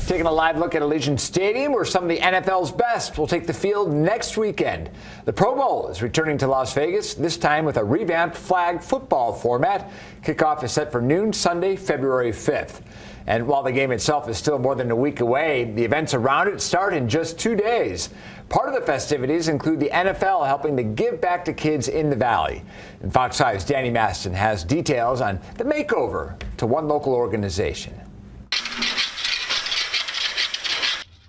Taking a live look at Allegiant Stadium, where some of the NFL's best will take the field next weekend. The Pro Bowl is returning to Las Vegas, this time with a revamped flag football format. Kickoff is set for noon Sunday, February 5th. And while the game itself is still more than a week away, the events around it start in just 2 days. Part of the festivities include the NFL helping to give back to kids in the Valley. And Fox 5's Danny Maston has details on the makeover to one local organization.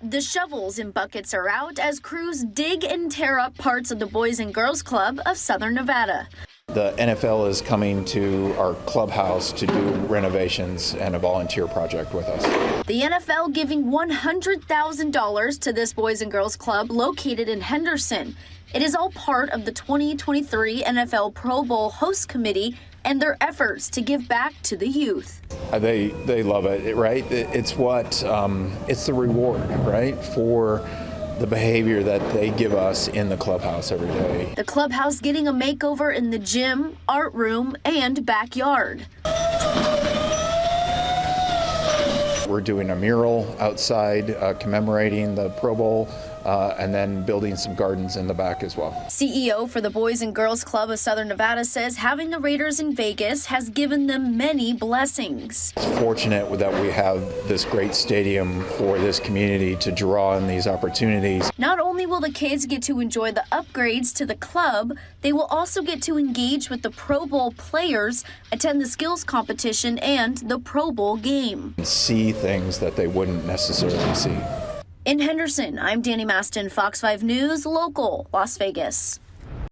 The shovels and buckets are out as crews dig and tear up parts of the Boys and Girls Club of Southern Nevada. The NFL is coming to our clubhouse to do renovations and a volunteer project with us. The NFL giving $100,000 to this Boys and Girls Club located in Henderson. It is all part of the 2023 NFL Pro Bowl host committee and their efforts to give back to the youth. They love it, right? It's it's the reward, right, for the behavior that they give us in the clubhouse every day. The clubhouse getting a makeover in the gym, art room, and backyard. We're doing a mural outside commemorating the Pro Bowl and then building some gardens in the back as well. CEO for the Boys and Girls Club of Southern Nevada says having the Raiders in Vegas has given them many blessings. It's fortunate that we have this great stadium for this community to draw in these opportunities. Not only will the kids get to enjoy the upgrades to the club, they will also get to engage with the Pro Bowl players, attend the skills competition, and the Pro Bowl game. See things that they wouldn't necessarily see. In Henderson, I'm Danny Maston, Fox 5 News, local, Las Vegas.